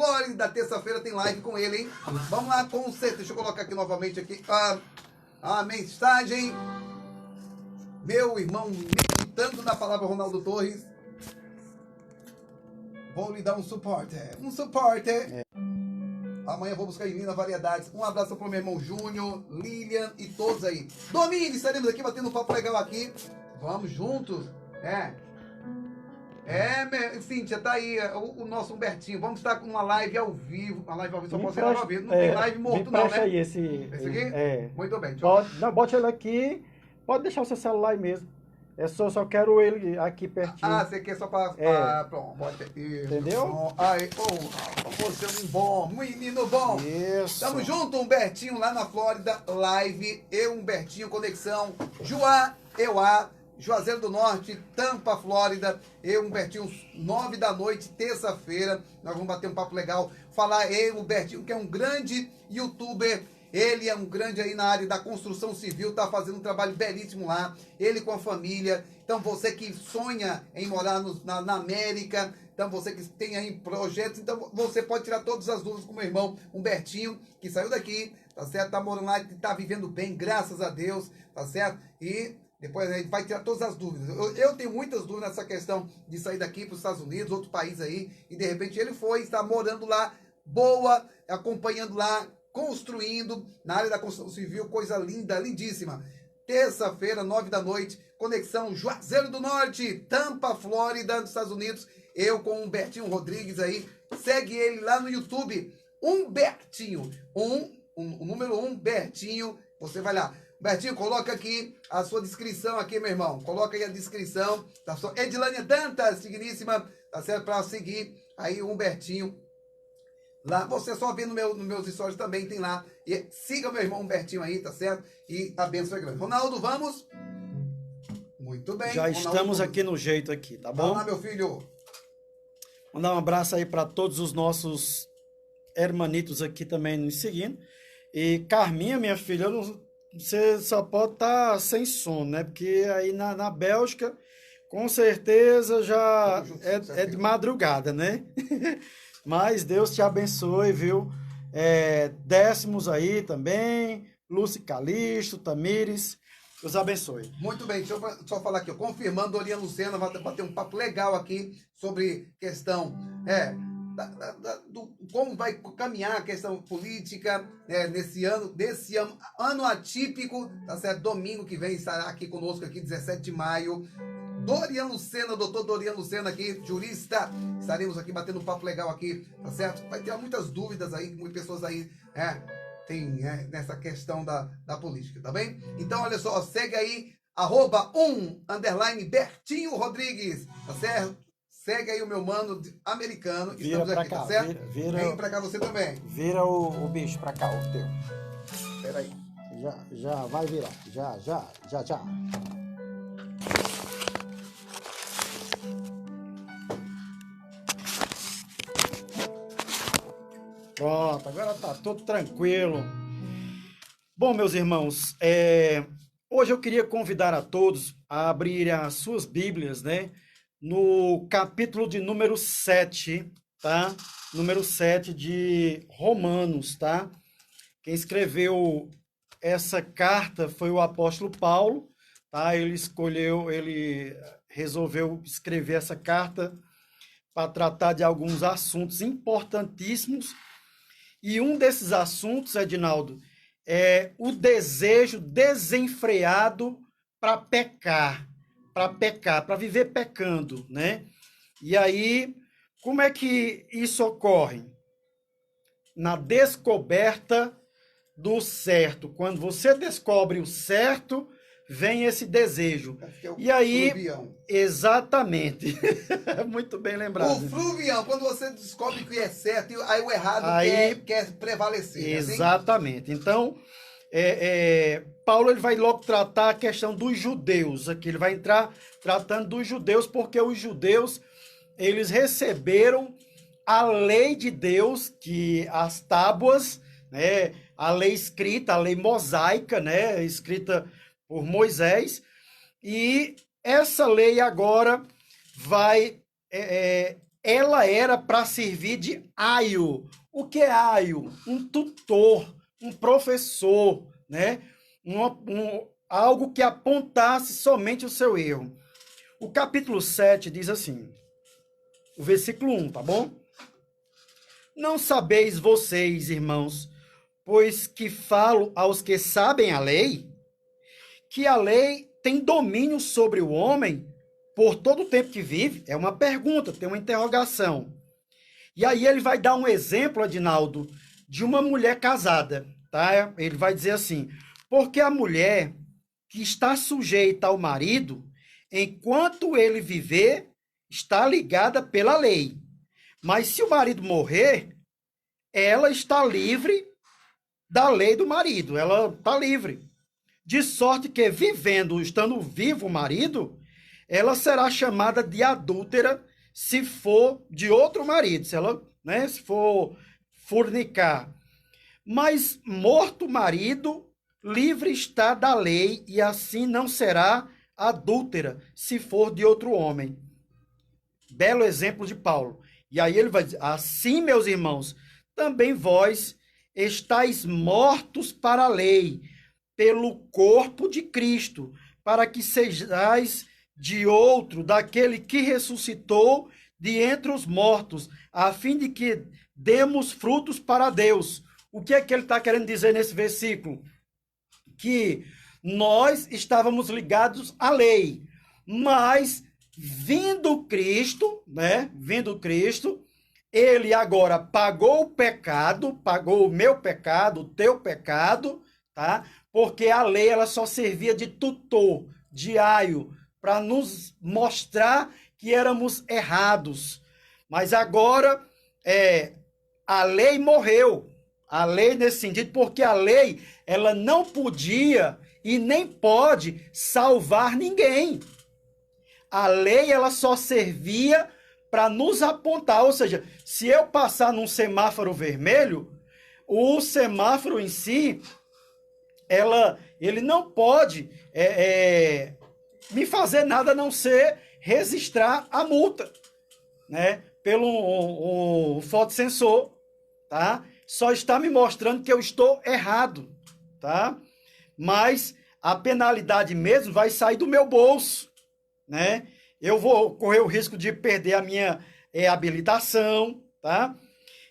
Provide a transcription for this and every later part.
Flórida. Terça-feira tem live com ele, hein? Vamos lá com você. Deixa eu colocar aqui novamente aqui a mensagem. Meu irmão, meditando na palavra Ronaldo Torres. Vou lhe dar um suporte. Amanhã vou buscar em Minas Variedades. Um abraço pro meu irmão Júnior, Lilian e todos aí. Domingo estaremos aqui batendo um papo legal aqui. Vamos juntos. Cíntia, tá aí o nosso Humbertinho. Vamos estar com uma live ao vivo. Uma live ao vivo, só posso ser ao vivo. Não tem live morto não, né? Aí esse aqui? Muito bem. Bote ele aqui. Pode deixar o seu celular aí mesmo. Só quero ele aqui pertinho. Você quer só para... pronto, bota isso. Entendeu? Aí, você bom, menino bom. Isso. Tamo junto, Humbertinho, lá na Flórida, live. Eu, Humbertinho, conexão. Euá, Juazeiro do Norte, Tampa, Flórida. Eu, Humbertinho, 9 da noite, terça-feira. Nós vamos bater um papo legal. Falar, Humbertinho, que é um grande youtuber. Ele é um grande aí na área da construção civil, tá fazendo um trabalho belíssimo lá, ele com a família. Então você que sonha em morar na América, então você que tem aí projetos, então você pode tirar todas as dúvidas com o meu irmão Humbertinho, que saiu daqui, tá certo? Tá morando lá, tá vivendo bem, graças a Deus, tá certo? E depois a gente vai tirar todas as dúvidas. Eu tenho muitas dúvidas nessa questão de sair daqui para os Estados Unidos, outro país aí, e de repente ele está morando lá, acompanhando lá, construindo na área da construção civil, coisa linda, lindíssima. Terça-feira, 9 da noite, conexão Juazeiro do Norte, Tampa, Flórida, nos Estados Unidos. Eu com o Humbertinho Rodrigues aí. Segue ele lá no YouTube. Humbertinho. O número 1, Bertinho. Você vai lá. Bertinho, coloca aqui a sua descrição aqui, meu irmão. Coloca aí a descrição. Tá só Edilânia Dantas, digníssima. Tá certo? Para seguir aí o Humbertinho. Lá, você só vê nos meus stories também, tem lá. E siga meu irmão Humbertinho aí, tá certo? E a bênção é grande. Ronaldo, vamos? Muito bem. Já estamos aqui no jeito aqui, tá bom? Vamos lá, meu filho. Mandar um abraço aí para todos os nossos hermanitos aqui também nos seguindo. E Carminha, minha filha, você só pode estar sem sono, né? Porque aí na Bélgica, com certeza já é de madrugada, né? Mas Deus te abençoe, viu? Décimos aí também, Lúcia Calixto, Tamires, Deus abençoe. Muito bem, deixa eu só falar aqui, confirmando, Dorian Lucena vai bater um papo legal aqui sobre questão do como vai caminhar a questão política desse ano atípico, tá certo? Domingo que vem estará aqui conosco, aqui 17 de maio. Dorian Lucena, doutor Dorian Lucena aqui, jurista, estaremos aqui batendo um papo legal aqui, tá certo? Vai ter muitas dúvidas aí, muitas pessoas aí tem nessa questão da política, tá bem? Então, olha só, segue aí, @1_ Bertinho Rodrigues, tá certo? Segue aí o meu mano americano, estamos aqui, tá certo? Vem pra cá você também. Vira o bicho pra cá, o teu. Espera aí. Já vai virar, já. Pronto, agora tá tudo tranquilo. Bom, meus irmãos, hoje eu queria convidar a todos a abrirem as suas Bíblias, né? No capítulo de número 7, tá? Número 7 de Romanos, tá? Quem escreveu essa carta foi o apóstolo Paulo, tá? Ele resolveu escrever essa carta para tratar de alguns assuntos importantíssimos. E um desses assuntos, Edinaldo, é o desejo desenfreado para pecar, para viver pecando, né? E aí, como é que isso ocorre? Na descoberta do certo. Quando você descobre o certo, vem esse desejo. E aí, fluvião. Exatamente. Muito bem lembrado. O fluvião, quando você descobre que é certo, aí o errado quer prevalecer. Exatamente. Assim? Então, Paulo ele vai logo tratar a questão dos judeus. Aqui ele vai entrar tratando dos judeus, porque os judeus eles receberam a lei de Deus, que as tábuas, né, a lei escrita, a lei mosaica, né, escrita por Moisés, e essa lei agora vai ela era para servir de aio. O que é aio? Um tutor, um professor, né? Algo que apontasse somente o seu erro. O capítulo 7 diz assim, o versículo 1, tá bom? Não sabeis vocês, irmãos, pois que falo aos que sabem a lei, que a lei tem domínio sobre o homem por todo o tempo que vive? É uma pergunta, tem uma interrogação. E aí ele vai dar um exemplo, Adinaldo, de uma mulher casada, tá? Ele vai dizer assim, porque a mulher que está sujeita ao marido, enquanto ele viver, está ligada pela lei. Mas se o marido morrer, ela está livre da lei do marido, ela está livre. De sorte que, vivendo, estando vivo o marido, ela será chamada de adúltera se for de outro marido, se ela, né, se for fornicar. Mas morto o marido, livre está da lei, e assim não será adúltera se for de outro homem. Belo exemplo de Paulo. E aí ele vai dizer, assim, meus irmãos, também vós estáis mortos para a lei, pelo corpo de Cristo, para que sejais de outro, daquele que ressuscitou de entre os mortos, a fim de que demos frutos para Deus. O que é que ele está querendo dizer nesse versículo? Que nós estávamos ligados à lei, mas vindo Cristo, né? Vindo Cristo, ele agora pagou o pecado, pagou o meu pecado, o teu pecado, tá? Porque a lei ela só servia de tutor, de aio, para nos mostrar que éramos errados. Mas agora a lei morreu. A lei nesse sentido, porque a lei ela não podia e nem pode salvar ninguém. A lei ela só servia para nos apontar, ou seja, se eu passar num semáforo vermelho, o semáforo em si, ele não pode me fazer nada a não ser registrar a multa, né? Pelo um fotossensor, tá? Só está me mostrando que eu estou errado, tá? Mas a penalidade mesmo vai sair do meu bolso, né? Eu vou correr o risco de perder a minha habilitação, tá?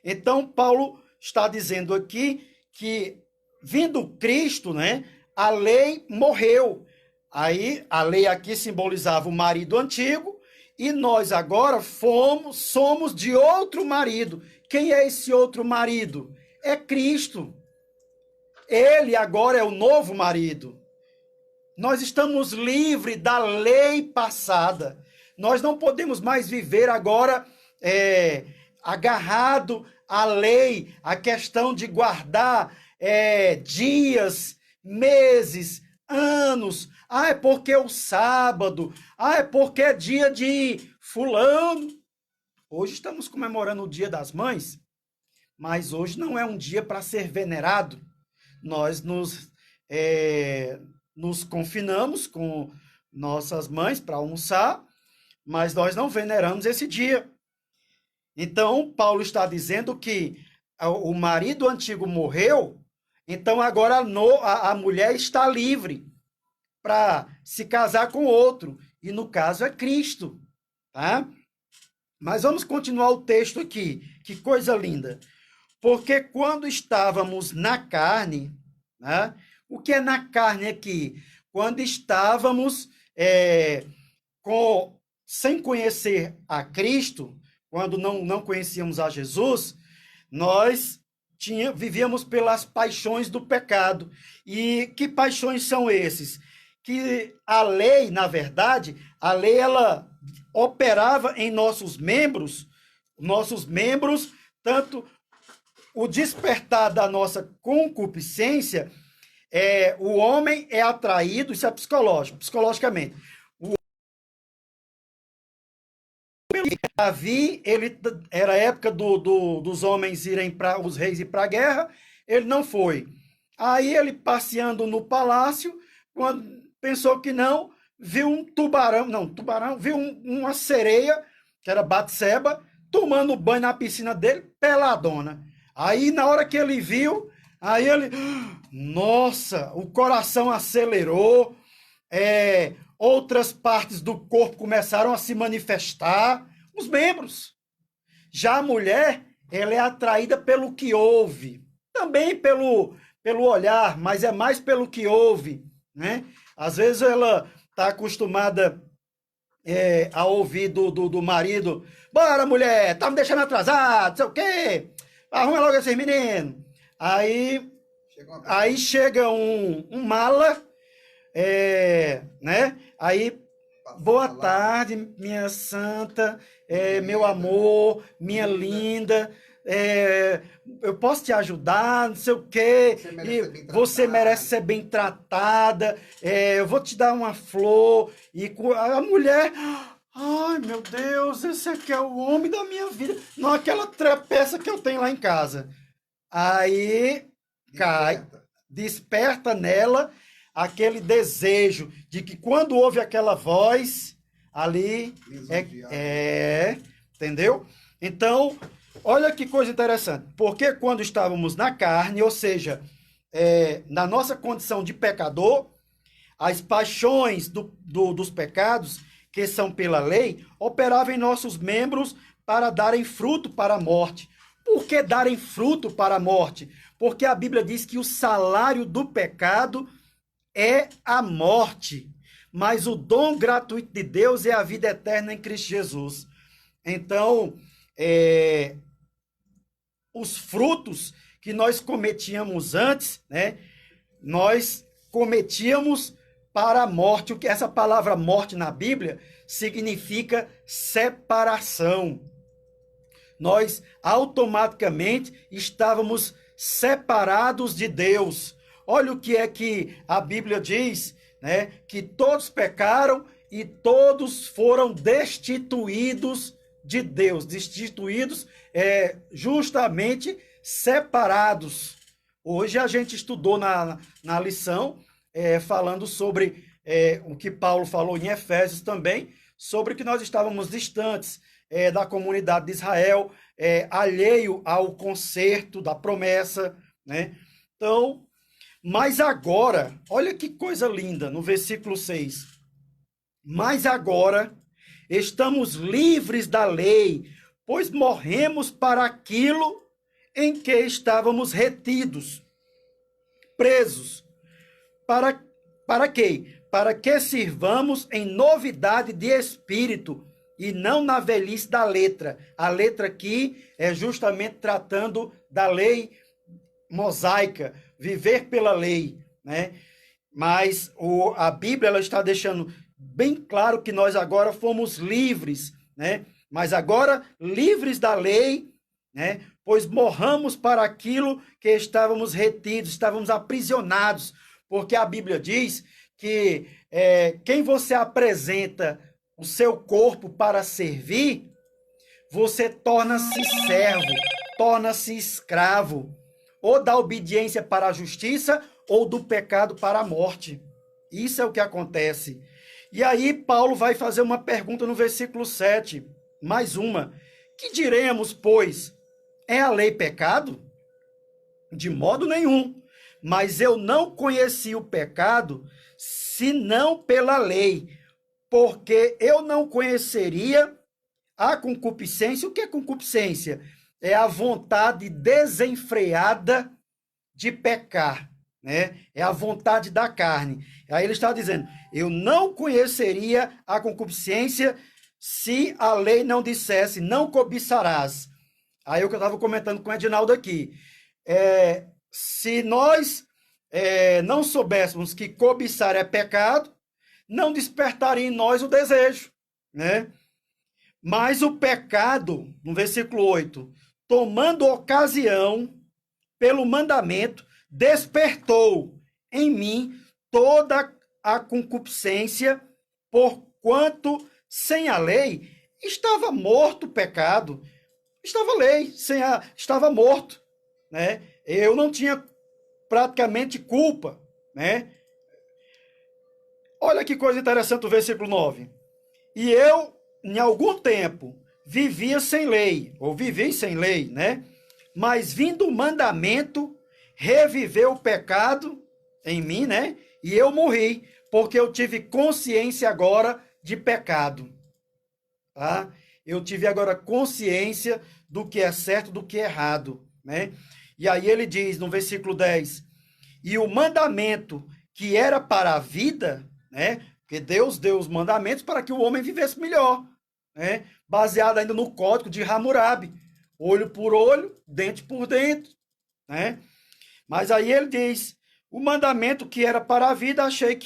Então, Paulo está dizendo aqui que, vindo Cristo, né, a lei morreu. Aí, a lei aqui simbolizava o marido antigo, e nós agora somos de outro marido. Quem é esse outro marido? É Cristo. Ele agora é o novo marido. Nós estamos livres da lei passada. Nós não podemos mais viver agora agarrado à lei, a questão de guardar dias, meses, anos. Ah, é porque é o sábado. Ah, é porque é dia de fulano. Hoje estamos comemorando o Dia das Mães, mas hoje não é um dia para ser venerado. Nós nos confinamos com nossas mães para almoçar, mas nós não veneramos esse dia. Então, Paulo está dizendo que o marido antigo morreu, então agora a mulher está livre para se casar com outro, e no caso é Cristo, tá? Mas vamos continuar o texto aqui, que coisa linda. Porque quando estávamos na carne, né? O que é na carne aqui? Quando estávamos sem conhecer a Cristo, quando não conhecíamos a Jesus, nós vivíamos pelas paixões do pecado. E que paixões são esses? Que a lei, na verdade, a lei ela operava em nossos membros, tanto o despertar da nossa concupiscência, o homem é atraído, isso é psicologicamente. Davi, era a época dos homens os reis ir para a guerra, ele não foi. Aí ele passeando no palácio, quando pensou que não, viu um tubarão, viu uma sereia, que era Batseba, tomando banho na piscina dele, peladona. Aí, na hora que ele viu, aí ele... Nossa, o coração acelerou, outras partes do corpo começaram a se manifestar, os membros. Já a mulher, ela é atraída pelo que ouve, também pelo olhar, mas é mais pelo que ouve, né? Às vezes ela está acostumada a ouvir do marido: bora, mulher, tá me deixando atrasado, não sei o quê, arruma logo esses meninos. Aí chega um mala, né? Aí, boa tarde, minha santa, meu amor, minha linda, eu posso te ajudar, não sei o quê, você merece ser bem tratada, eu vou te dar uma flor, e a mulher... Ai, meu Deus, esse aqui é o homem da minha vida, não aquela trepeça que eu tenho lá em casa. Aí desperta nela aquele desejo de que quando ouve aquela voz, ali entendeu? Então, olha que coisa interessante, porque quando estávamos na carne, ou seja, na nossa condição de pecador, as paixões dos pecados, que são pela lei, operavam em nossos membros para darem fruto para a morte. Por que darem fruto para a morte? Porque a Bíblia diz que o salário do pecado é a morte, mas o dom gratuito de Deus é a vida eterna em Cristo Jesus. Então, os frutos que nós cometíamos antes, né, nós cometíamos para a morte. O que essa palavra morte na Bíblia significa separação. Nós automaticamente estávamos separados de Deus. Olha o que é que a Bíblia diz, né? Que todos pecaram e todos foram destituídos de Deus. Destituídos, justamente separados. Hoje a gente estudou na lição, falando sobre o que Paulo falou em Efésios também, sobre que nós estávamos distantes da comunidade de Israel, alheio ao concerto da promessa, né? Então, mas agora, olha que coisa linda, no versículo 6. Mas agora estamos livres da lei, pois morremos para aquilo em que estávamos retidos, presos. Para quê? Para que sirvamos em novidade de espírito e não na velhice da letra. A letra aqui é justamente tratando da lei mosaica, viver pela lei, né? Mas a Bíblia ela está deixando bem claro que nós agora fomos livres, né? Mas agora livres da lei, né? Pois morramos para aquilo que estávamos retidos, estávamos aprisionados, porque a Bíblia diz que quem você apresenta o seu corpo para servir, você torna-se servo, torna-se escravo, ou da obediência para a justiça, ou do pecado para a morte. Isso é o que acontece. E aí Paulo vai fazer uma pergunta no versículo 7, mais uma. Que diremos, pois? É a lei pecado? De modo nenhum. Mas eu não conheci o pecado, senão pela lei, porque eu não conheceria a concupiscência. O que é concupiscência? É a vontade desenfreada de pecar, né? É a vontade da carne. Aí ele está dizendo, eu não conheceria a concupiscência se a lei não dissesse, não cobiçarás. Aí o que eu estava comentando com o Edinaldo aqui, se nós não soubéssemos que cobiçar é pecado, não despertaria em nós o desejo, né? Mas o pecado, no versículo 8, tomando ocasião pelo mandamento, despertou em mim toda a concupiscência, porquanto sem a lei estava morto o pecado. Estava lei, estava morto, né? Eu não tinha praticamente culpa, né? Olha que coisa interessante o versículo 9. E eu, em algum tempo, vivia sem lei, ou vivi sem lei, né? Mas vindo o mandamento, reviveu o pecado em mim, né? E eu morri, porque eu tive consciência agora de pecado, tá? Eu tive agora consciência do que é certo, do que é errado, né? E aí ele diz no versículo 10, e o mandamento que era para a vida, né? Porque Deus deu os mandamentos para que o homem vivesse melhor, né? Baseado ainda no código de Hammurabi, olho por olho, dente por dente, né? Mas aí ele diz, o mandamento que era para a vida, achei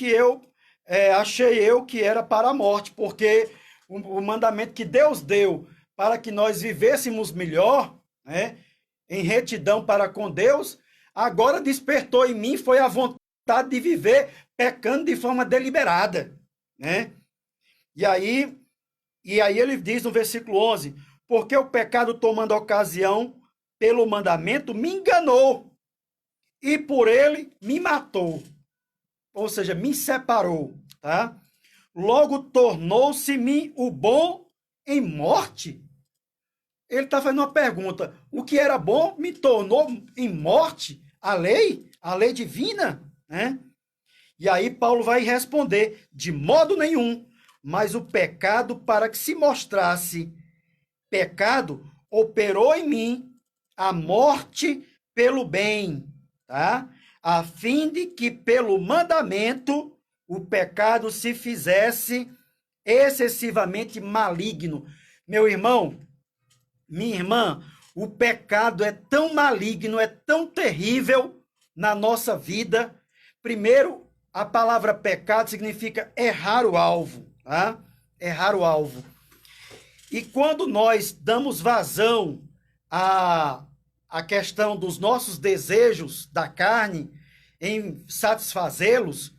eu que era para a morte, porque o mandamento que Deus deu para que nós vivêssemos melhor, né? Em retidão para com Deus, agora despertou em mim foi a vontade de viver pecando de forma deliberada, né? E aí ele diz no versículo 11, porque o pecado tomando ocasião pelo mandamento me enganou e por ele me matou, ou seja, me separou, tá? Logo tornou-se-me o bom em morte. Ele está fazendo uma pergunta, o que era bom me tornou em morte? A lei divina, né? E aí Paulo vai responder, de modo nenhum, mas o pecado para que se mostrasse pecado operou em mim a morte pelo bem, tá? A fim de que pelo mandamento o pecado se fizesse excessivamente maligno. Meu irmão, minha irmã, o pecado é tão maligno, é tão terrível na nossa vida. Primeiro, a palavra pecado significa errar o alvo, tá? Errar o alvo. E quando nós damos vazão à questão dos nossos desejos da carne, em satisfazê-los,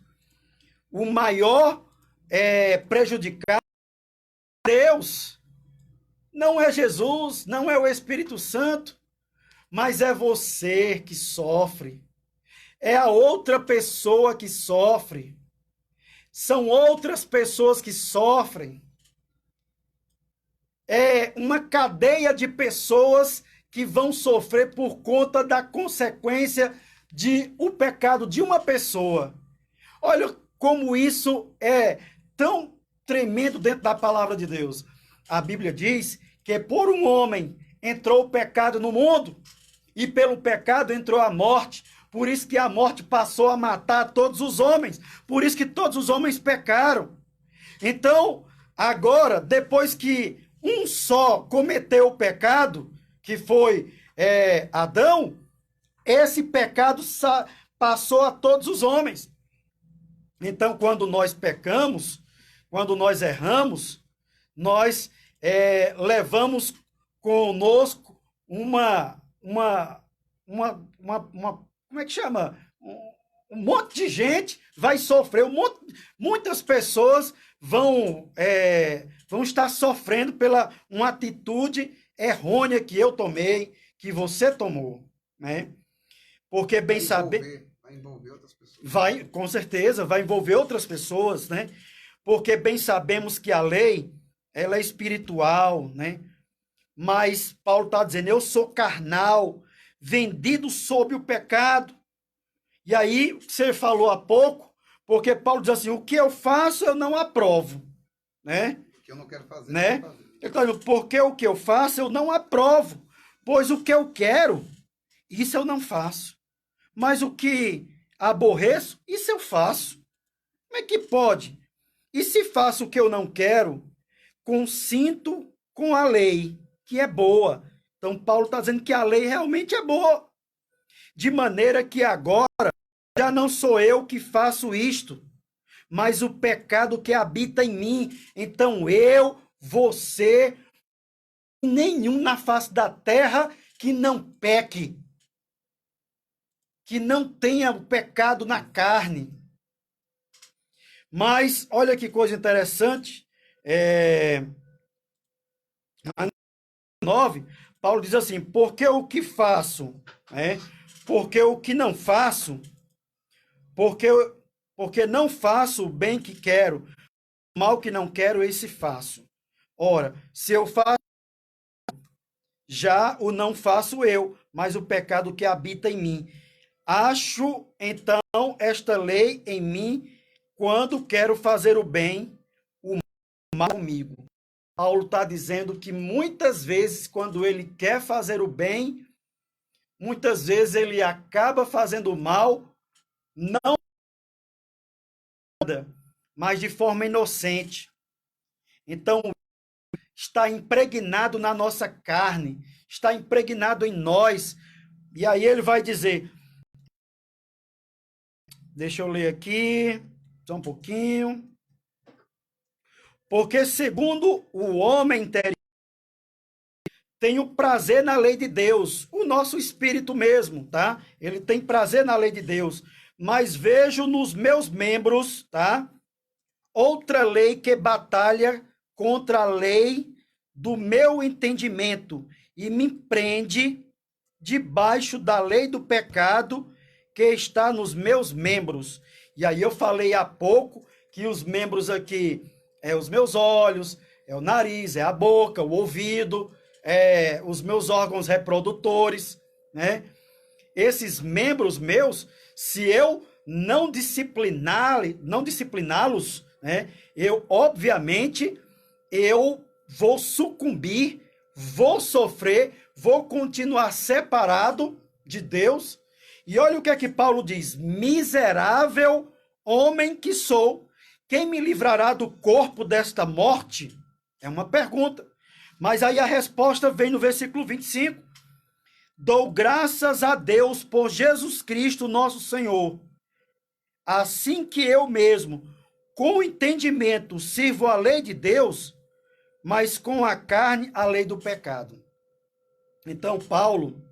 o maior prejudicado é Deus. Não é Jesus, não é o Espírito Santo, mas é você que sofre. É a outra pessoa que sofre. São outras pessoas que sofrem. É uma cadeia de pessoas que vão sofrer por conta da consequência de o pecado de uma pessoa. Olha como isso é tão tremendo dentro da palavra de Deus. A Bíblia diz que por um homem entrou o pecado no mundo e pelo pecado entrou a morte. Por isso que a morte passou a matar todos os homens. Por isso que todos os homens pecaram. Então, agora, depois que um só cometeu o pecado, que foi Adão, esse pecado passou a todos os homens. Então, quando nós pecamos, quando nós erramos, nós levamos conosco como é que chama? Um monte de gente vai sofrer, muitas pessoas vão estar sofrendo pela uma atitude errônea que eu tomei, que você tomou, né? Porque bem saber... Vai envolver outras pessoas. Vai, com certeza, vai envolver outras pessoas, né? Porque bem sabemos que a lei, ela é espiritual, né? Mas Paulo está dizendo, eu sou carnal, vendido sob o pecado. E aí, você falou há pouco, porque Paulo diz assim, o que eu faço eu não aprovo, né? O que eu não quero fazer, né? eu fazer. Ele está dizendo, porque o que eu faço eu não aprovo, pois o que eu quero, isso eu não faço. Mas o que aborreço, isso eu faço. Como é que pode? E se faço o que eu não quero, consinto com a lei, que é boa. Então, Paulo está dizendo que a lei realmente é boa. De maneira que agora já não sou eu que faço isto, mas o pecado que habita em mim. Então, você, nenhum na face da terra que não peque, que não tenha o pecado na carne. Mas, olha que coisa interessante, 9, Paulo diz assim, porque o que faço, porque o que não faço, porque não faço o bem que quero, o mal que não quero, esse faço. Ora, se eu faço já o não faço eu, mas o pecado que habita em mim. Acho, então, esta lei em mim, quando quero fazer o bem, o mal comigo. Paulo está dizendo que muitas vezes, quando ele quer fazer o bem, muitas vezes ele acaba fazendo o mal, não mas de forma inocente. Então, está impregnado na nossa carne, está impregnado em nós. E aí ele vai dizer, deixa eu ler aqui, só um pouquinho. Porque segundo o homem interior, tem o prazer na lei de Deus, o nosso espírito mesmo, tá? Ele tem prazer na lei de Deus, mas vejo nos meus membros, tá? Outra lei que batalha contra a lei do meu entendimento e me prende debaixo da lei do pecado que está nos meus membros. E aí eu falei há pouco que os membros aqui é os meus olhos, é o nariz, é a boca, o ouvido, é os meus órgãos reprodutores, né? Esses membros meus, se eu não discipliná-los, né? Eu, obviamente, eu vou sucumbir, vou sofrer, vou continuar separado de Deus. E olha o que é que Paulo diz: miserável homem que sou, quem me livrará do corpo desta morte? É uma pergunta. Mas aí a resposta vem no versículo 25. Dou graças a Deus por Jesus Cristo, nosso Senhor. Assim que eu mesmo, com entendimento, sirvo a lei de Deus, mas com a carne, a lei do pecado. Então, Paulo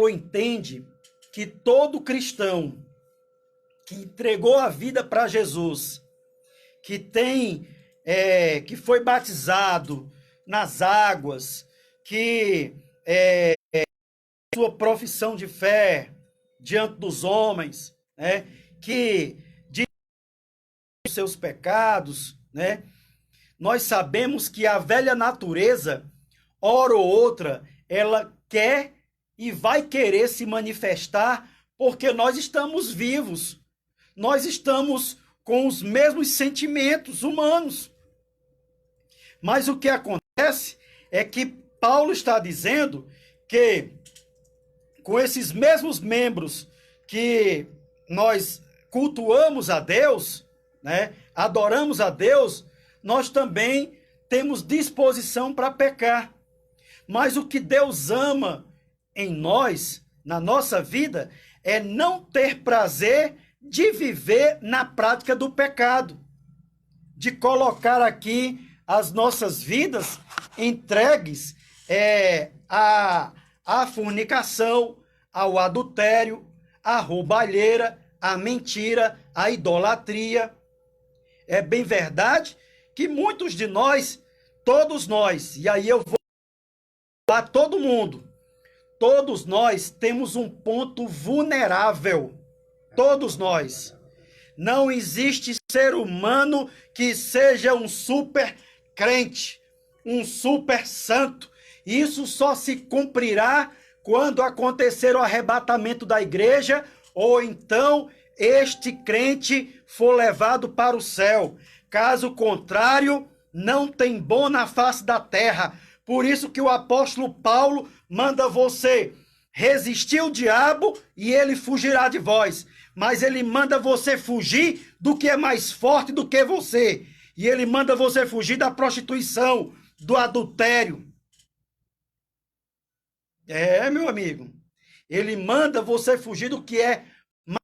entende que todo cristão que entregou a vida para Jesus, que que foi batizado nas águas, que sua profissão de fé diante dos homens, né, que diz os seus pecados, né, nós sabemos que a velha natureza, hora ou outra, ela quer e vai querer se manifestar porque nós estamos vivos. Nós estamos com os mesmos sentimentos humanos. Mas o que acontece é que Paulo está dizendo que com esses mesmos membros que nós cultuamos a Deus, né, adoramos a Deus, nós também temos disposição para pecar. Mas o que Deus ama em nós, na nossa vida, é não ter prazer de viver na prática do pecado, de colocar aqui as nossas vidas entregues à fornicação, ao adultério, à roubalheira, à mentira, à idolatria. É bem verdade que muitos de nós, todos nós, e aí eu vou falar todo mundo, todos nós temos um ponto vulnerável. Todos nós. Não existe ser humano que seja um super crente, um super santo. Isso só se cumprirá quando acontecer o arrebatamento da igreja ou então este crente for levado para o céu. Caso contrário, não tem bom na face da terra. Por isso que o apóstolo Paulo manda você resistir ao diabo e ele fugirá de vós. Mas ele manda você fugir do que é mais forte do que você. E ele manda você fugir da prostituição, do adultério. Meu amigo. Ele manda você fugir do que é mais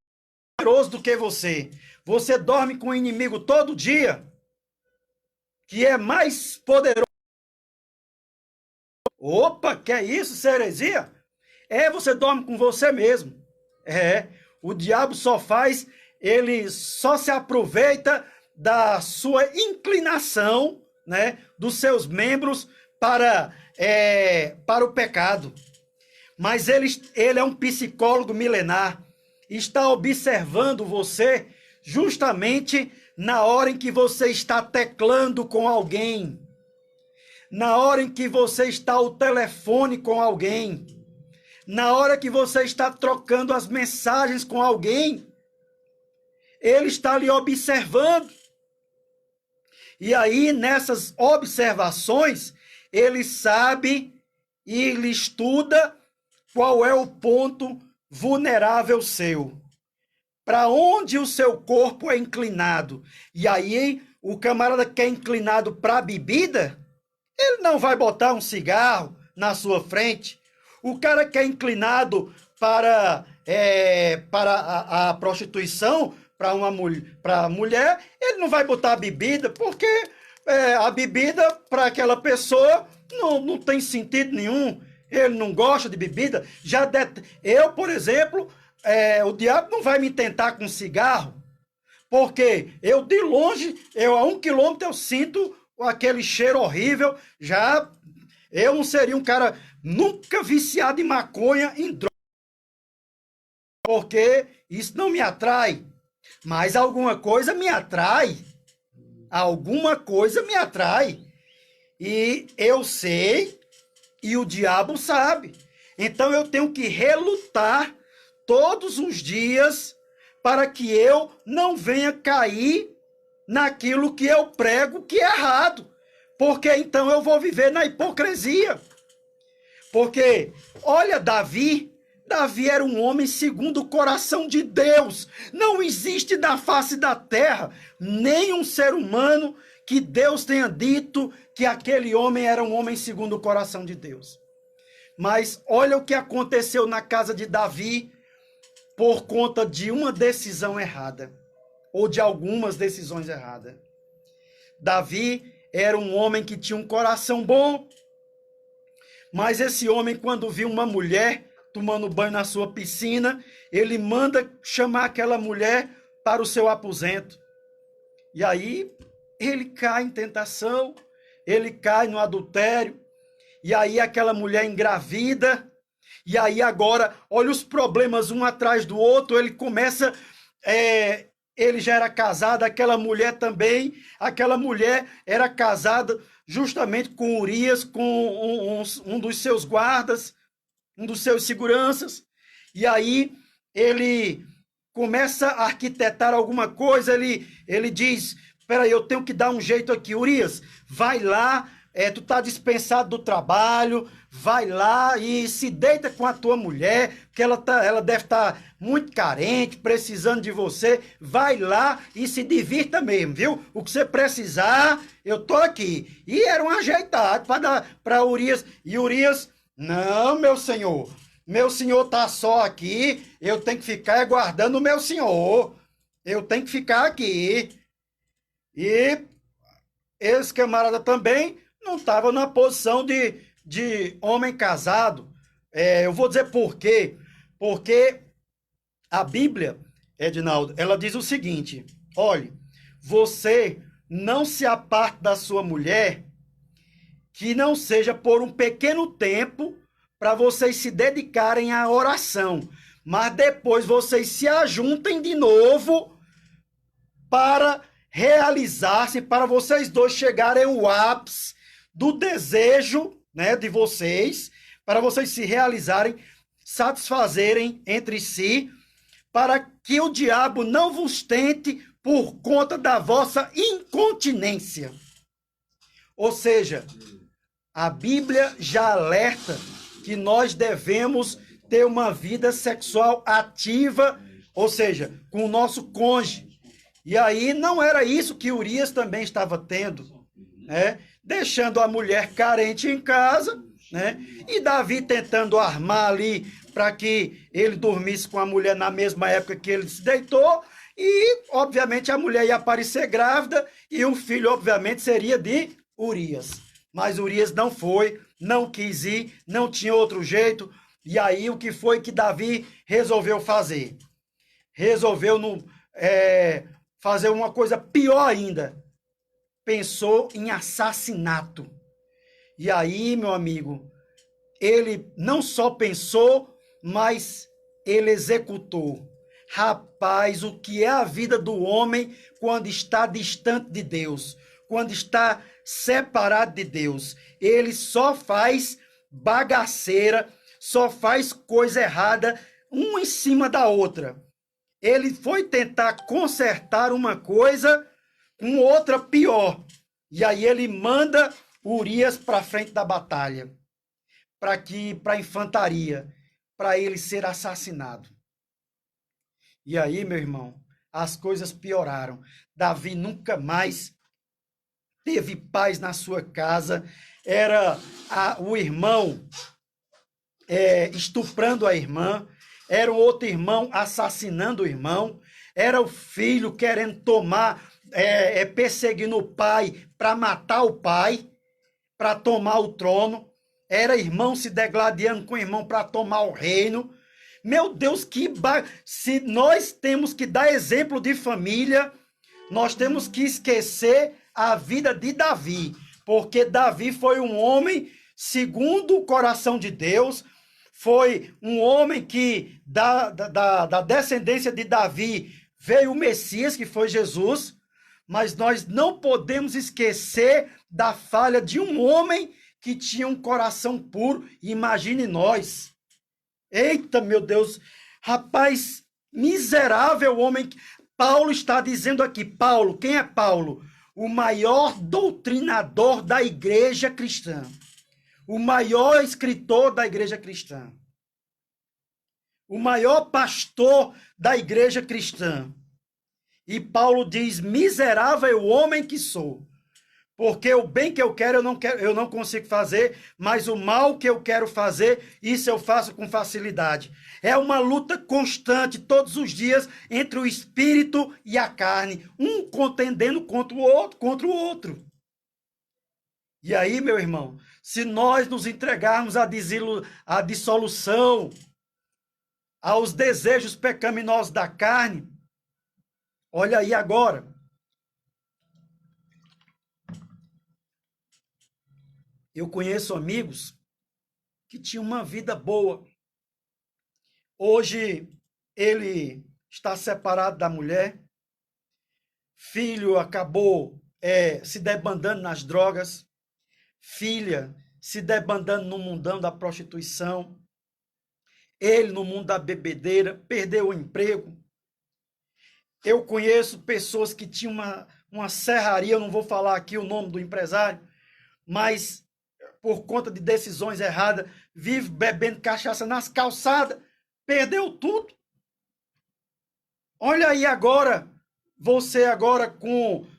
poderoso do que você. Você dorme com o inimigo todo dia, que é mais poderoso. Opa, que é isso, isso é heresia? Você dorme com você mesmo. O diabo ele só se aproveita da sua inclinação, né, dos seus membros para o pecado. Mas ele é um psicólogo milenar, está observando você justamente na hora em que você está teclando com alguém, na hora em que você está ao telefone com alguém, na hora que você está trocando as mensagens com alguém, ele está lhe observando. E aí, nessas observações, ele sabe e ele estuda qual é o ponto vulnerável seu. Para onde o seu corpo é inclinado. E aí, o camarada que é inclinado para a bebida, ele não vai botar um cigarro na sua frente. O cara que é inclinado para a prostituição, para a mulher, ele não vai botar a bebida, porque a bebida para aquela pessoa não tem sentido nenhum. Ele não gosta de bebida. Eu, por exemplo, o diabo não vai me tentar com cigarro, porque eu de longe, a 1 quilômetro eu sinto aquele cheiro horrível. Já eu não seria um cara nunca viciado em maconha, em droga, porque isso não me atrai. Mas alguma coisa me atrai. Alguma coisa me atrai. E eu sei, e o diabo sabe. Então eu tenho que relutar todos os dias para que eu não venha cair naquilo que eu prego que é errado. Porque então eu vou viver na hipocrisia. Porque, olha, Davi era um homem segundo o coração de Deus. Não existe na face da terra nenhum ser humano que Deus tenha dito que aquele homem era um homem segundo o coração de Deus. Mas olha o que aconteceu na casa de Davi por conta de uma decisão errada, ou de algumas decisões erradas. Davi era um homem que tinha um coração bom, mas esse homem, quando viu uma mulher tomando banho na sua piscina, ele manda chamar aquela mulher para o seu aposento. E aí ele cai em tentação, ele cai no adultério, e aí aquela mulher engravida, e aí agora, olha os problemas um atrás do outro, ele começa, ele já era casado, aquela mulher também, aquela mulher era casada justamente com Urias, com um dos seus guardas, um dos seus seguranças, e aí ele começa a arquitetar alguma coisa, ele diz, peraí, eu tenho que dar um jeito aqui, Urias, vai lá, tu tá dispensado do trabalho, vai lá e se deita com a tua mulher, que ela deve estar muito carente, precisando de você, vai lá e se divirta mesmo, viu? O que você precisar, eu tô aqui. E era um ajeitado para Urias, e Urias, não, meu senhor tá só aqui, eu tenho que ficar aguardando o meu senhor, eu tenho que ficar aqui. E esse camarada também não estava na posição de homem casado. Eu vou dizer por quê. Porque a Bíblia, Edinaldo, ela diz o seguinte, olhe, você não se aparte da sua mulher, que não seja por um pequeno tempo para vocês se dedicarem à oração, mas depois vocês se ajuntem de novo para realizar-se, para vocês dois chegarem ao ápice do desejo, né, de vocês, para vocês se realizarem, satisfazerem entre si, para que o diabo não vos tente por conta da vossa incontinência. Ou seja, a Bíblia já alerta que nós devemos ter uma vida sexual ativa, ou seja, com o nosso cônjuge. E aí não era isso que Urias também estava tendo, né? Deixando a mulher carente em casa, né? E Davi tentando armar ali para que ele dormisse com a mulher na mesma época que ele se deitou, e obviamente a mulher ia aparecer grávida e o filho obviamente seria de Urias. Mas Urias não foi, não quis ir, não tinha outro jeito. E aí o que foi que Davi resolveu fazer? Resolveu fazer uma coisa pior ainda. Pensou em assassinato. E aí, meu amigo, ele não só pensou, mas ele executou. Rapaz, o que é a vida do homem quando está distante de Deus, quando está separado de Deus? Ele só faz bagaceira, só faz coisa errada, uma em cima da outra. Ele foi tentar consertar uma coisa com outra pior. E aí ele manda Urias para frente da batalha, para a infantaria, para ele ser assassinado. E aí, meu irmão, as coisas pioraram. Davi nunca mais teve paz na sua casa. Era o irmão estuprando a irmã, era o outro irmão assassinando o irmão, era o filho querendo tomar, perseguindo o pai para matar o pai, para tomar o trono, era irmão se degladiando com o irmão para tomar o reino. Meu Deus, se nós temos que dar exemplo de família, nós temos que esquecer a vida de Davi, porque Davi foi um homem segundo o coração de Deus, foi um homem que da descendência de Davi veio o Messias, que foi Jesus, mas nós não podemos esquecer da falha de um homem que tinha um coração puro. Imagine nós. Eita, meu Deus, rapaz, miserável homem. Paulo está dizendo aqui, Paulo, quem é Paulo? O maior doutrinador da igreja cristã. O maior escritor da igreja cristã. O maior pastor da igreja cristã. E Paulo diz, miserável homem que sou. Porque o bem que eu quero, eu não consigo fazer, mas o mal que eu quero fazer, isso eu faço com facilidade. É uma luta constante, todos os dias, entre o espírito e a carne, um contendendo contra o outro. E aí, meu irmão, se nós nos entregarmos à dissolução, aos desejos pecaminosos da carne, olha aí agora. Eu conheço amigos que tinham uma vida boa. Hoje ele está separado da mulher. Filho acabou se debandando nas drogas. Filha se debandando no mundão da prostituição. Ele no mundo da bebedeira, perdeu o emprego. Eu conheço pessoas que tinham uma serraria, eu não vou falar aqui o nome do empresário, mas por conta de decisões erradas, vive bebendo cachaça nas calçadas, perdeu tudo. Olha aí agora, você agora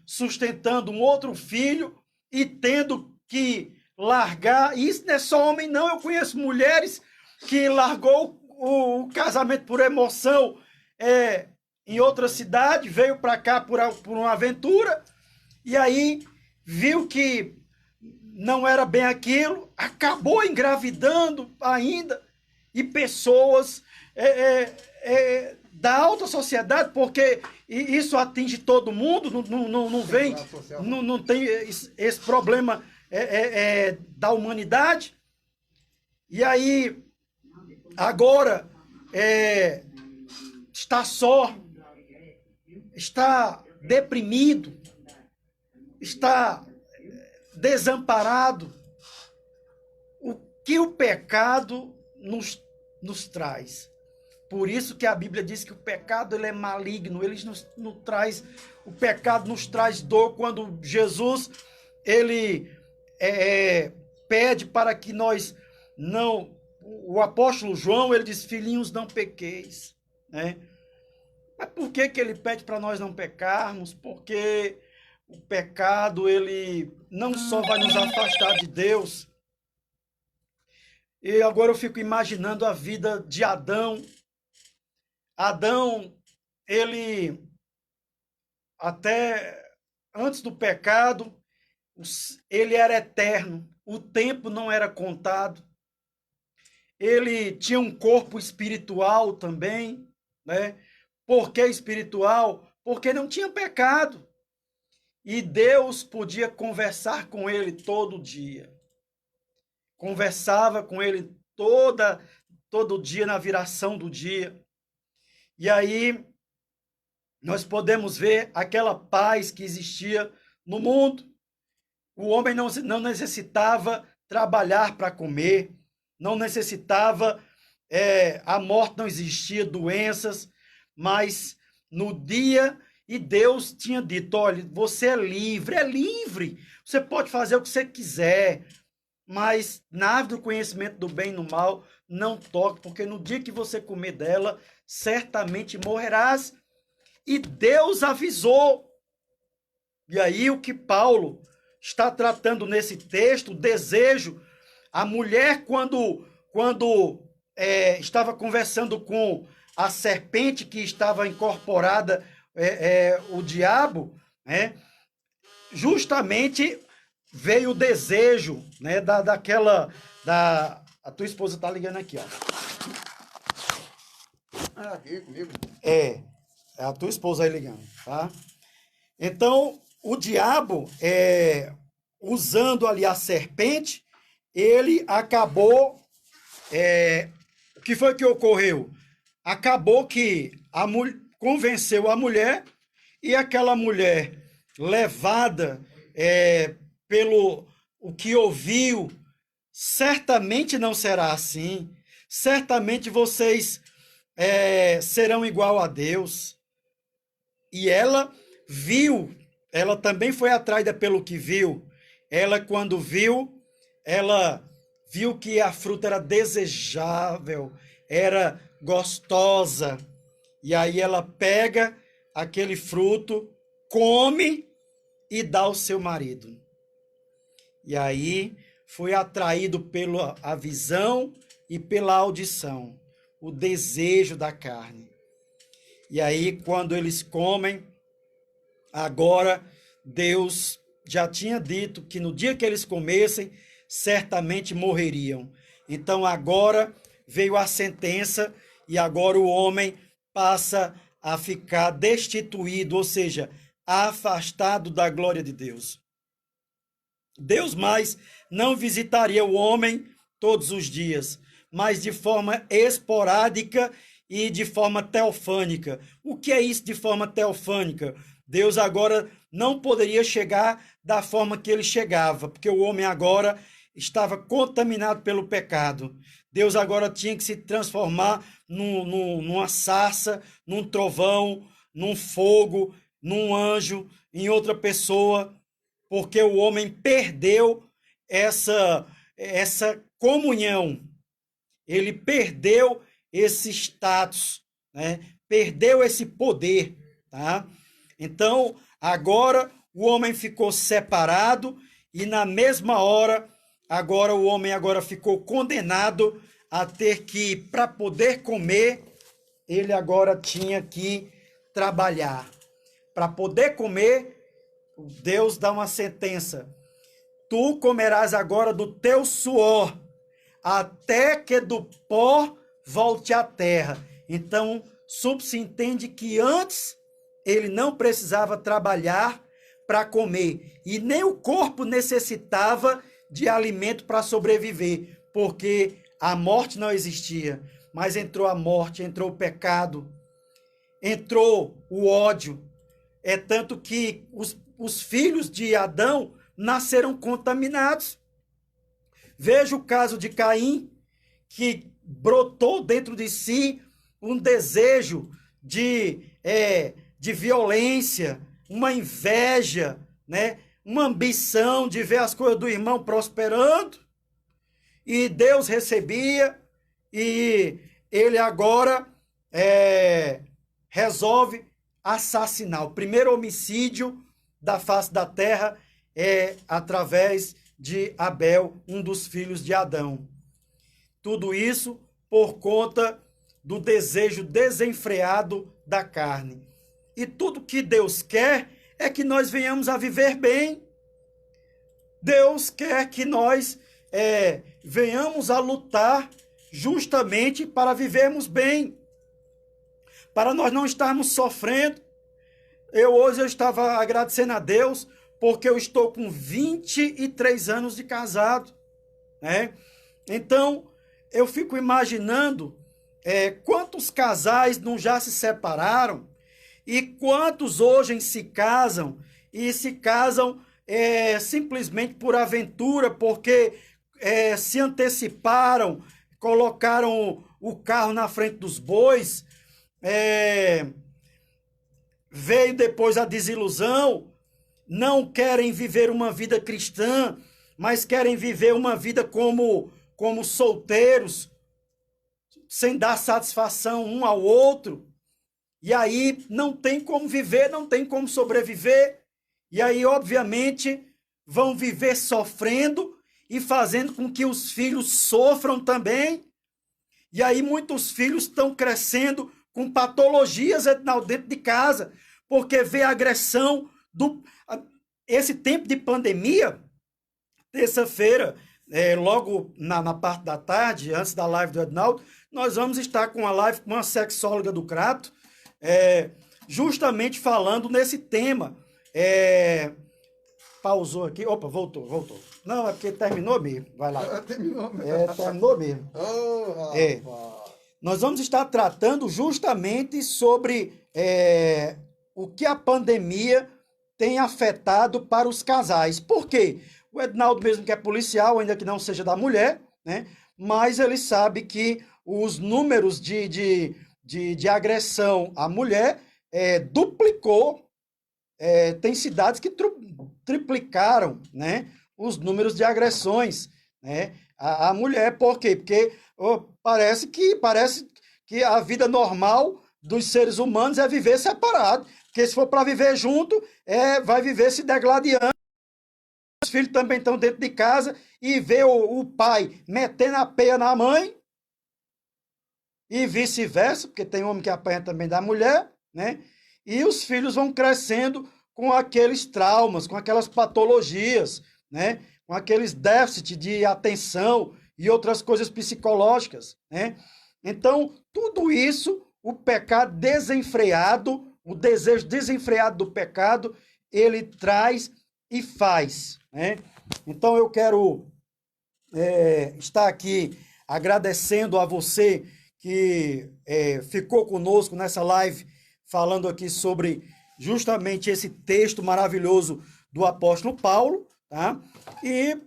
sustentando um outro filho e tendo que largar. Isso não é só homem, não. Eu conheço mulheres que largou o casamento por emoção em outra cidade, veio para cá por uma aventura, e aí viu que não era bem aquilo, acabou engravidando ainda, e pessoas da alta sociedade, porque isso atinge todo mundo, não vem, não tem esse problema da humanidade. E aí, agora, está só, está deprimido, está desamparado. O que o pecado nos traz? Por isso que a Bíblia diz que o pecado ele é maligno, ele nos traz, o pecado nos traz dor. Quando Jesus ele pede para que nós não, o apóstolo João, ele diz, filhinhos, não pequeis, né? Mas por que ele pede para nós não pecarmos? Porque o pecado, ele não só vai nos afastar de Deus. E agora eu fico imaginando a vida de Adão. Adão, ele, até antes do pecado, ele era eterno. O tempo não era contado. Ele tinha um corpo espiritual também, né? Por que espiritual? Porque não tinha pecado. E Deus podia conversar com ele todo dia. Conversava com ele todo dia na viração do dia. E aí nós podemos ver aquela paz que existia no mundo. O homem não necessitava trabalhar para comer, não necessitava, a morte não existia, doenças, mas no dia, e Deus tinha dito, olha, você é livre, você pode fazer o que você quiser, mas na árvore do conhecimento do bem e do mal, não toque, porque no dia que você comer dela, certamente morrerás. E Deus avisou. E aí o que Paulo está tratando nesse texto, o desejo, a mulher quando estava conversando com a serpente que estava incorporada, o diabo, né? Justamente veio o desejo, né, a tua esposa tá ligando aqui, ó. Ah, aqui comigo. É a tua esposa aí ligando, tá? Então, o diabo, usando ali a serpente, ele acabou, o que foi que ocorreu? Acabou que convenceu a mulher, e aquela mulher, levada pelo o que ouviu, certamente não será assim, certamente vocês serão igual a Deus. E ela viu, ela também foi atraída pelo que viu. Ela, quando viu, ela viu que a fruta era desejável, era gostosa. E aí ela pega aquele fruto, come e dá ao seu marido. E aí foi atraído pela a visão e pela audição, o desejo da carne. E aí, quando eles comem, agora Deus já tinha dito que no dia que eles comessem, certamente morreriam. Então agora veio a sentença e agora o homem passa a ficar destituído, ou seja, afastado da glória de Deus. Deus mais não visitaria o homem todos os dias, mas de forma esporádica e de forma teofânica. O que é isso de forma teofânica? Deus agora não poderia chegar da forma que ele chegava, porque o homem agora estava contaminado pelo pecado. Deus agora tinha que se transformar numa sarça, num trovão, num fogo, num anjo, em outra pessoa, porque o homem perdeu essa comunhão. Ele perdeu esse status, né? Perdeu esse poder, tá? Então, agora o homem ficou separado e na mesma hora, agora o homem agora ficou condenado a ter que, para poder comer, ele agora tinha que trabalhar. Para poder comer, Deus dá uma sentença. Tu comerás agora do teu suor, até que do pó volte à terra. Então, subsentende que antes ele não precisava trabalhar para comer, e nem o corpo necessitava de alimento para sobreviver, porque a morte não existia, mas entrou a morte, entrou o pecado, entrou o ódio. É tanto que os filhos de Adão nasceram contaminados. Veja o caso de Caim, que brotou dentro de si um desejo de violência, uma inveja, né? Uma ambição de ver as coisas do irmão prosperando, e Deus recebia, e ele agora resolve assassinar. O primeiro homicídio da face da terra é através de Abel, um dos filhos de Adão. Tudo isso por conta do desejo desenfreado da carne. E tudo que Deus quer é que nós venhamos a viver bem. Deus quer que nós venhamos a lutar justamente para vivermos bem, para nós não estarmos sofrendo. Hoje eu estava agradecendo a Deus porque eu estou com 23 anos de casado, né? Então, eu fico imaginando quantos casais não já se separaram e quantos hoje se casam e se casam simplesmente por aventura, porque se anteciparam, colocaram o carro na frente dos bois, veio depois a desilusão, não querem viver uma vida cristã, mas querem viver uma vida como solteiros, sem dar satisfação um ao outro. E aí não tem como viver, não tem como sobreviver. E aí, obviamente, vão viver sofrendo e fazendo com que os filhos sofram também. E aí muitos filhos estão crescendo com patologias dentro de casa, porque vê a agressão esse tempo de pandemia. Terça-feira, logo na parte da tarde, antes da live do Edinaldo, nós vamos estar com a live com uma sexóloga do Crato, justamente falando nesse tema. Pausou aqui. Opa, voltou. Não, é porque terminou mesmo. Vai lá. Terminou mesmo. Terminou mesmo. Nós vamos estar tratando justamente sobre o que a pandemia tem afetado para os casais. Por quê? O Edinaldo, mesmo que é policial, ainda que não seja da mulher, né? Mas ele sabe que os números de agressão à mulher duplicou. Tem cidades que triplicaram, né, os números de agressões, né, à mulher. Por quê? Porque parece que a vida normal dos seres humanos é viver separado. Porque se for para viver junto, vai viver se degladiando. Os filhos também estão dentro de casa e vê o pai metendo a peia na mãe e vice-versa, porque tem homem que apanha também da mulher, né? E os filhos vão crescendo com aqueles traumas, com aquelas patologias, né? Com aqueles déficits de atenção e outras coisas psicológicas, né? Então, tudo isso, o pecado desenfreado, o desejo desenfreado do pecado, ele traz e faz, né? Então, eu quero estar aqui agradecendo a você que ficou conosco nessa live, falando aqui sobre justamente esse texto maravilhoso do apóstolo Paulo, tá? E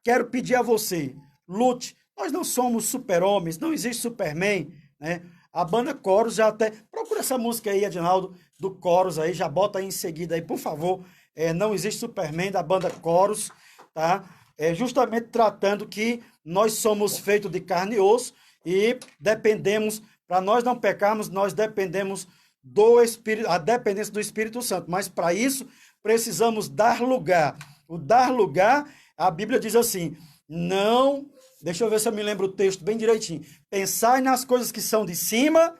quero pedir a você, lute. Nós não somos super-homens, não existe Superman, né? A banda Coros já até... Procura essa música aí, Edinaldo, do Coros aí, já bota aí em seguida aí, por favor. Não existe Superman, da banda Coros, tá? Justamente tratando que nós somos feitos de carne e osso e dependemos, para nós não pecarmos, nós dependemos do Espírito, a dependência do Espírito Santo. Mas para isso, precisamos dar lugar. O dar lugar, a Bíblia diz assim, não... Deixa eu ver se eu me lembro o texto bem direitinho. Pensai nas coisas que são de cima,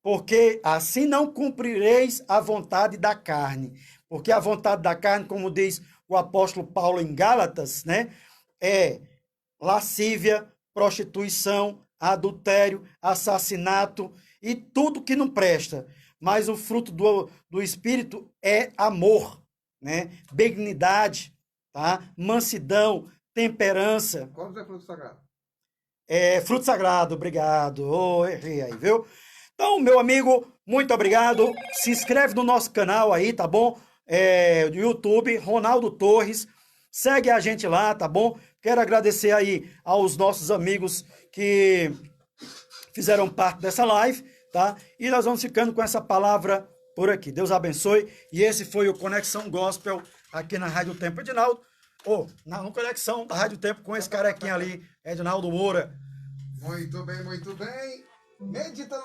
porque assim não cumprireis a vontade da carne. Porque a vontade da carne, como diz o apóstolo Paulo em Gálatas, né, é lascívia, prostituição, adultério, assassinato e tudo que não presta. Mas o fruto do Espírito é amor, né, benignidade, tá, mansidão, temperança. Qual é fruto sagrado? Fruto sagrado, obrigado. Errei aí, viu? Então, meu amigo, muito obrigado. Se inscreve no nosso canal aí, tá bom? Do YouTube, Ronaldo Torres. Segue a gente lá, tá bom? Quero agradecer aí aos nossos amigos que fizeram parte dessa live, tá? E nós vamos ficando com essa palavra por aqui. Deus abençoe. E esse foi o Conexão Gospel aqui na Rádio Tempo. Edinaldo, na conexão da Rádio Tempo com esse carequinha ali, Edinaldo Moura. Muito bem, muito bem. Meditando.